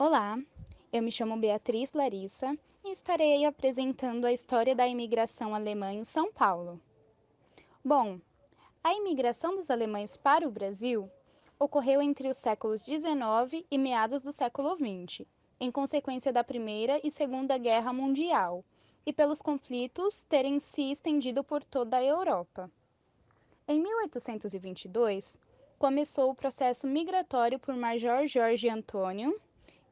Olá, eu me chamo Beatriz Larissa e estarei apresentando a história da imigração alemã em São Paulo. Bom, a imigração dos alemães para o Brasil ocorreu entre os séculos XIX e meados do século XX, em consequência da Primeira e Segunda Guerra Mundial, e pelos conflitos terem se estendido por toda a Europa. Em 1822, começou o processo migratório por Major Jorge Antônio,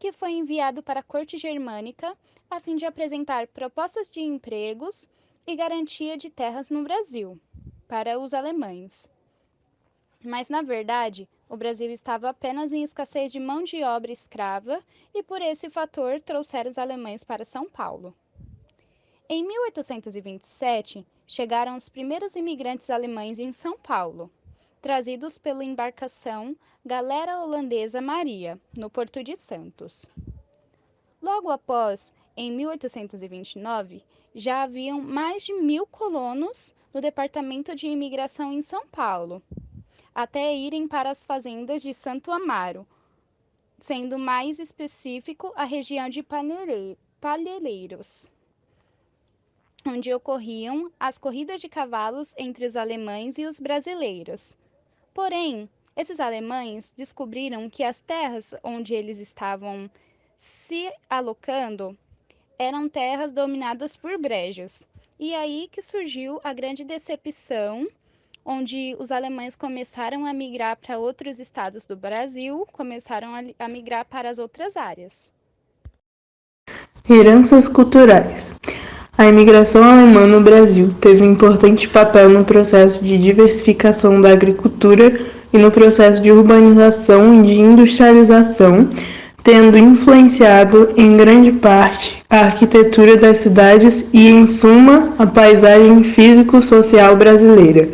que foi enviado para a corte germânica a fim de apresentar propostas de empregos e garantia de terras no Brasil para os alemães. Mas, na verdade, o Brasil estava apenas em escassez de mão de obra escrava e, por esse fator, trouxeram os alemães para São Paulo. Em 1827, chegaram os primeiros imigrantes alemães em São Paulo, trazidos pela embarcação Galera Holandesa Maria, no Porto de Santos. Logo após, em 1829, já haviam mais de 1.000 colonos no Departamento de Imigração em São Paulo, até irem para as fazendas de Santo Amaro, sendo mais específico a região de Palheiros, onde ocorriam as corridas de cavalos entre os alemães e os brasileiros. Porém, esses alemães descobriram que as terras onde eles estavam se alocando eram terras dominadas por brejos. E aí que surgiu a grande decepção, onde os alemães começaram a migrar para outros estados do Brasil, começaram a migrar para as outras áreas. Heranças culturais. A imigração alemã no Brasil teve um importante papel no processo de diversificação da agricultura e no processo de urbanização e de industrialização, tendo influenciado em grande parte a arquitetura das cidades e, em suma, a paisagem físico-social brasileira.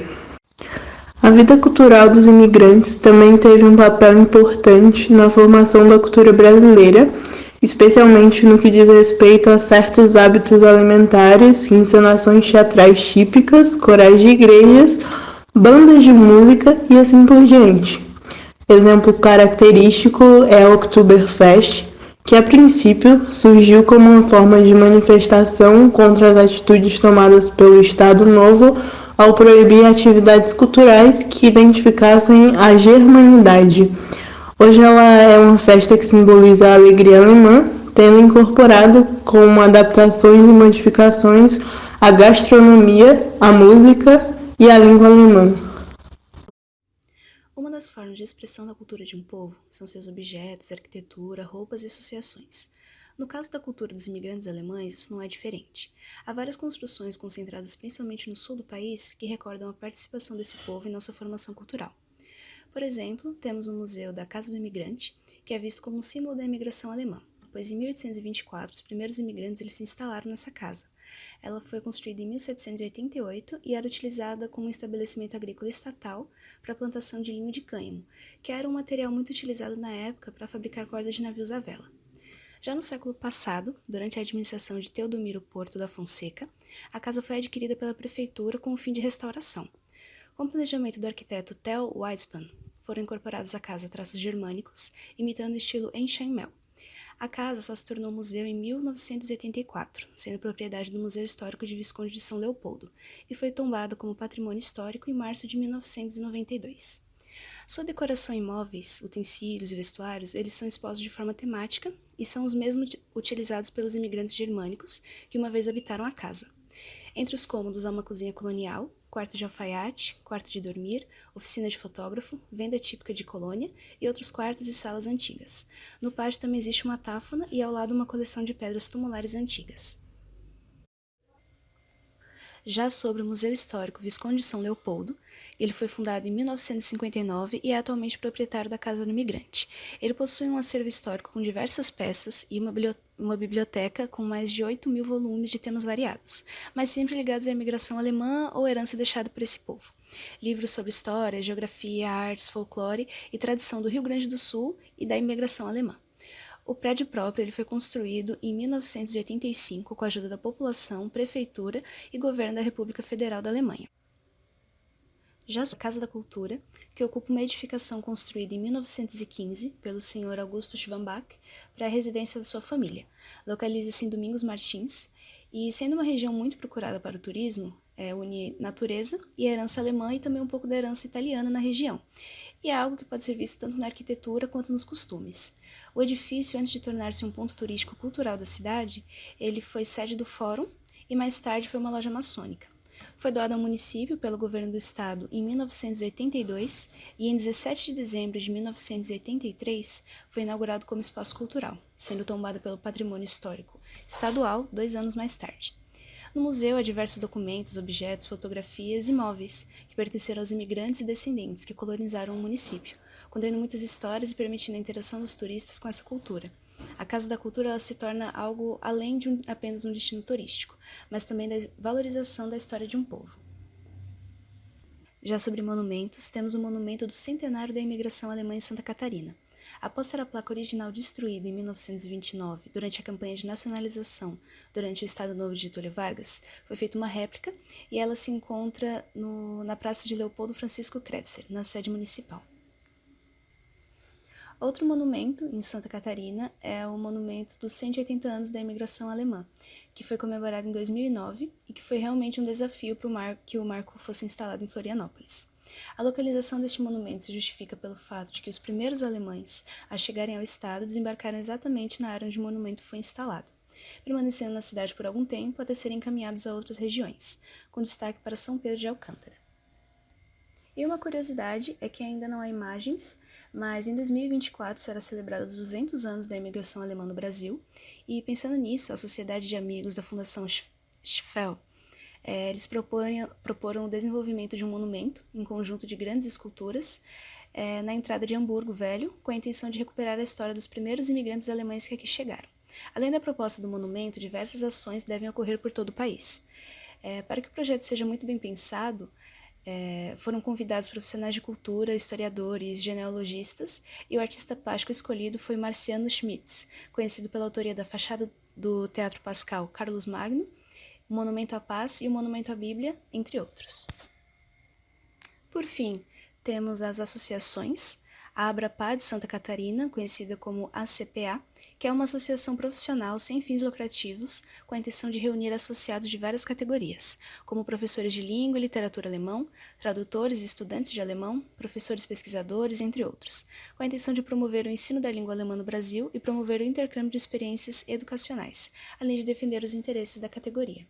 A vida cultural dos imigrantes também teve um papel importante na formação da cultura brasileira, especialmente no que diz respeito a certos hábitos alimentares, encenações teatrais típicas, corais de igrejas, bandas de música e assim por diante. Exemplo característico é o Oktoberfest, que a princípio surgiu como uma forma de manifestação contra as atitudes tomadas pelo Estado Novo ao proibir atividades culturais que identificassem a germanidade. Hoje ela é uma festa que simboliza a alegria alemã, tendo incorporado como adaptações e modificações a gastronomia, a música e a língua alemã. Uma das formas de expressão da cultura de um povo são seus objetos, arquitetura, roupas e associações. No caso da cultura dos imigrantes alemães, isso não é diferente. Há várias construções concentradas principalmente no sul do país que recordam a participação desse povo em nossa formação cultural. Por exemplo, temos o Museu da Casa do Imigrante, que é visto como um símbolo da imigração alemã, pois em 1824 os primeiros imigrantes eles se instalaram nessa casa. Ela foi construída em 1788 e era utilizada como um estabelecimento agrícola estatal para a plantação de linho de cânhamo, que era um material muito utilizado na época para fabricar cordas de navios à vela. Já no século passado, durante a administração de Teodomiro Porto da Fonseca, a casa foi adquirida pela prefeitura com o fim de restauração. Com o planejamento do arquiteto Theo Weizmann, foram incorporados à casa traços germânicos, imitando o estilo Einstein-Mel. A casa só se tornou museu em 1984, sendo propriedade do Museu Histórico de Visconde de São Leopoldo, e foi tombada como patrimônio histórico em março de 1992. Sua decoração em móveis, utensílios e vestuários, eles são expostos de forma temática e são os mesmos utilizados pelos imigrantes germânicos que uma vez habitaram a casa. Entre os cômodos há uma cozinha colonial, quarto de alfaiate, quarto de dormir, oficina de fotógrafo, venda típica de colônia e outros quartos e salas antigas. No pátio também existe uma táfona e ao lado uma coleção de pedras tumulares antigas. Já sobre o Museu Histórico Visconde de São Leopoldo, ele foi fundado em 1959 e é atualmente proprietário da Casa do Imigrante. Ele possui um acervo histórico com diversas peças e uma biblioteca com mais de 8.000 volumes de temas variados, mas sempre ligados à imigração alemã ou herança deixada por esse povo. Livros sobre história, geografia, artes, folclore e tradição do Rio Grande do Sul e da imigração alemã. O prédio próprio ele foi construído em 1985 com a ajuda da população, prefeitura e governo da República Federal da Alemanha. Já a Casa da Cultura, que ocupa uma edificação construída em 1915 pelo Sr. Augusto Schwambach para a residência da sua família. Localiza-se em Domingos Martins e, sendo uma região muito procurada para o turismo, une natureza e herança alemã e também um pouco da herança italiana na região. E é algo que pode ser visto tanto na arquitetura quanto nos costumes. O edifício, antes de tornar-se um ponto turístico cultural da cidade, ele foi sede do Fórum e mais tarde foi uma loja maçônica. Foi doado ao município pelo governo do estado em 1982 e em 17 de dezembro de 1983 foi inaugurado como espaço cultural, sendo tombado pelo Patrimônio Histórico Estadual 2 anos mais tarde. No museu há diversos documentos, objetos, fotografias e móveis que pertenceram aos imigrantes e descendentes que colonizaram o município, contendo muitas histórias e permitindo a interação dos turistas com essa cultura. A Casa da Cultura ela se torna algo além de apenas um destino turístico, mas também da valorização da história de um povo. Já sobre monumentos, temos o monumento do centenário da imigração alemã em Santa Catarina. Após ter a placa original destruída em 1929, durante a campanha de nacionalização durante o Estado Novo de Getúlio Vargas, foi feita uma réplica e ela se encontra na Praça de Leopoldo Francisco Kretzer, na sede municipal. Outro monumento em Santa Catarina é o monumento dos 180 anos da imigração alemã, que foi comemorado em 2009 e que foi realmente um desafio para que o marco fosse instalado em Florianópolis. A localização deste monumento se justifica pelo fato de que os primeiros alemães a chegarem ao estado desembarcaram exatamente na área onde o monumento foi instalado, permanecendo na cidade por algum tempo até serem encaminhados a outras regiões, com destaque para São Pedro de Alcântara. E uma curiosidade é que ainda não há imagens, mas em 2024 será celebrado os 200 anos da imigração alemã no Brasil, e pensando nisso, a Sociedade de Amigos da Fundação Schfel, eles proporam o desenvolvimento de um monumento, em conjunto de grandes esculturas, na entrada de Hamburgo Velho, com a intenção de recuperar a história dos primeiros imigrantes alemães que aqui chegaram. Além da proposta do monumento, diversas ações devem ocorrer por todo o país. Para que o projeto seja muito bem pensado, foram convidados profissionais de cultura, historiadores, genealogistas, e o artista plástico escolhido foi Marciano Schmitz, conhecido pela autoria da fachada do Teatro Pascal Carlos Magno, o Monumento à Paz e o Monumento à Bíblia, entre outros. Por fim, temos as associações, a Abrapá de Santa Catarina, conhecida como ACPA, que é uma associação profissional sem fins lucrativos com a intenção de reunir associados de várias categorias, como professores de língua e literatura alemão, tradutores e estudantes de alemão, professores pesquisadores, entre outros, com a intenção de promover o ensino da língua alemã no Brasil e promover o intercâmbio de experiências educacionais, além de defender os interesses da categoria.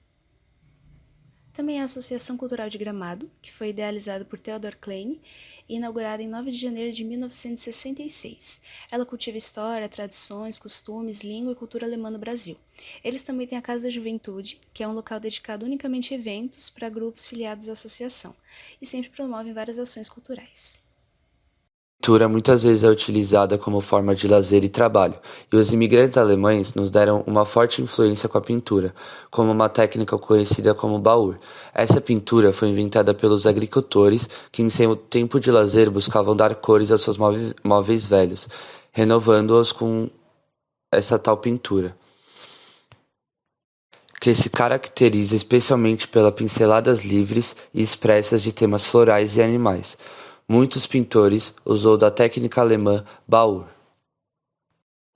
Também a Associação Cultural de Gramado, que foi idealizada por Theodor Klein e inaugurada em 9 de janeiro de 1966. Ela cultiva história, tradições, costumes, língua e cultura alemã no Brasil. Eles também têm a Casa da Juventude, que é um local dedicado unicamente a eventos para grupos filiados à associação, e sempre promovem várias ações culturais. A pintura muitas vezes é utilizada como forma de lazer e trabalho, e os imigrantes alemães nos deram uma forte influência com a pintura, como uma técnica conhecida como Bauer. Essa pintura foi inventada pelos agricultores que em seu tempo de lazer buscavam dar cores aos seus móveis velhos, renovando-os com essa tal pintura, que se caracteriza especialmente pelas pinceladas livres e expressas de temas florais e animais. Muitos pintores usou da técnica alemã Bauer.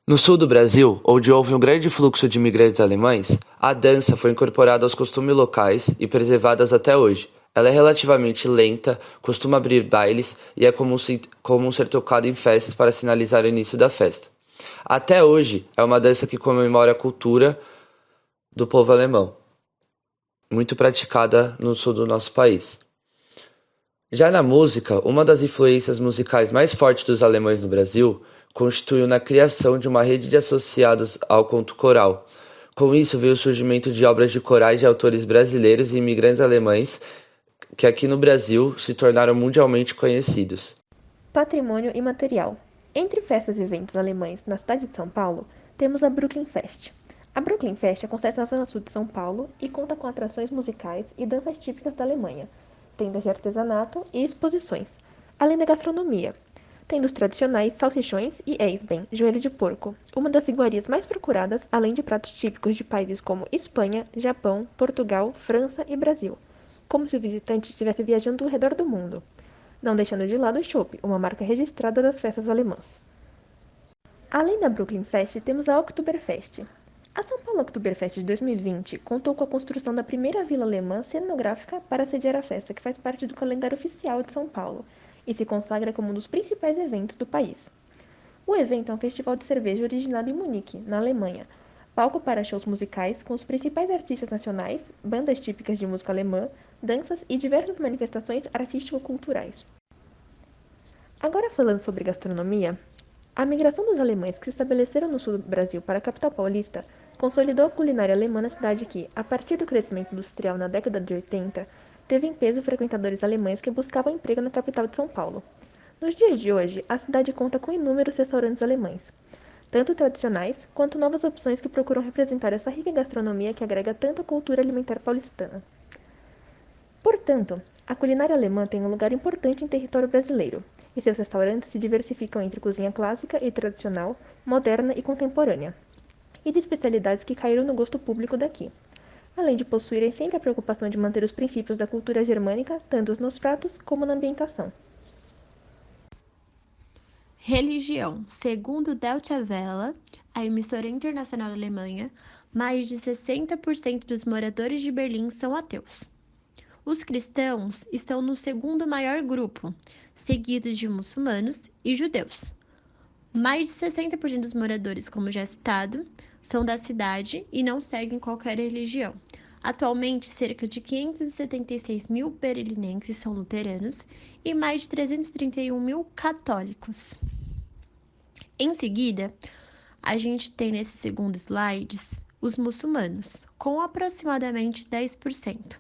No sul do Brasil, onde houve um grande fluxo de imigrantes alemães, a dança foi incorporada aos costumes locais e preservadas até hoje. Ela é relativamente lenta, costuma abrir bailes e é comum ser tocada em festas para sinalizar o início da festa. Até hoje, é uma dança que comemora a cultura do povo alemão, muito praticada no sul do nosso país. Já na música, uma das influências musicais mais fortes dos alemães no Brasil constituiu na criação de uma rede de associados ao canto coral. Com isso veio o surgimento de obras de corais de autores brasileiros e imigrantes alemães que aqui no Brasil se tornaram mundialmente conhecidos. Patrimônio imaterial. Entre festas e eventos alemães na cidade de São Paulo, temos a Brooklyn Fest. A Brooklyn Fest acontece na zona sul de São Paulo e conta com atrações musicais e danças típicas da Alemanha, tendas de artesanato e exposições, além da gastronomia, tendo os tradicionais salsichões e Eisbein, joelho de porco, uma das iguarias mais procuradas, além de pratos típicos de países como Espanha, Japão, Portugal, França e Brasil. como se o visitante estivesse viajando ao redor do mundo, não deixando de lado o chopp, uma marca registrada das festas alemãs. Além da Brooklyn Fest, temos a Oktoberfest. A São Paulo Oktoberfest de 2020 contou com a construção da primeira vila alemã cenográfica para sediar a festa, que faz parte do calendário oficial de São Paulo e se consagra como um dos principais eventos do país. O evento é um festival de cerveja originado em Munique, na Alemanha, palco para shows musicais com os principais artistas nacionais, bandas típicas de música alemã, danças e diversas manifestações artístico-culturais. Agora falando sobre gastronomia, a migração dos alemães que se estabeleceram no sul do Brasil para a capital paulista consolidou a culinária alemã na cidade que, a partir do crescimento industrial na década de 80, teve em peso frequentadores alemães que buscavam emprego na capital de São Paulo. Nos dias de hoje, a cidade conta com inúmeros restaurantes alemães, tanto tradicionais quanto novas opções que procuram representar essa rica gastronomia que agrega tanto a cultura alimentar paulistana. Portanto, a culinária alemã tem um lugar importante em território brasileiro, e seus restaurantes se diversificam entre cozinha clássica e tradicional, moderna e contemporânea, e de especialidades que caíram no gosto público daqui, além de possuírem sempre a preocupação de manter os princípios da cultura germânica tanto nos pratos como na ambientação. Religião. Segundo Deutsche Welle, a emissora internacional da Alemanha, mais de 60% dos moradores de Berlim são ateus. Os cristãos estão no segundo maior grupo, seguidos de muçulmanos e judeus. Mais de 60% dos moradores, como já citado, são da cidade e não seguem qualquer religião. Atualmente, cerca de 576 mil berlinenses são luteranos e mais de 331 mil católicos. Em seguida, a gente tem nesse segundo slide os muçulmanos, com aproximadamente 10%.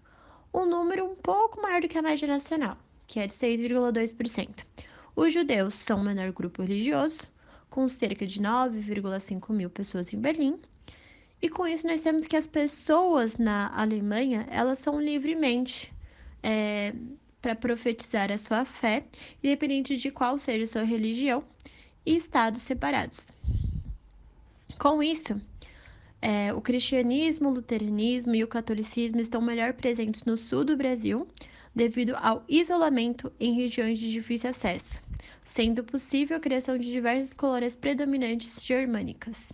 Um número um pouco maior do que a média nacional, que é de 6,2%. Os judeus são o menor grupo religioso, com cerca de 9,5 mil pessoas em Berlim. E com isso nós temos que as pessoas na Alemanha, elas são livremente para profetizar a sua fé, independente de qual seja a sua religião, e estados separados. Com isso, o cristianismo, o luteranismo e o catolicismo estão melhor presentes no sul do Brasil, devido ao isolamento em regiões de difícil acesso, sendo possível a criação de diversas colônias predominantes germânicas.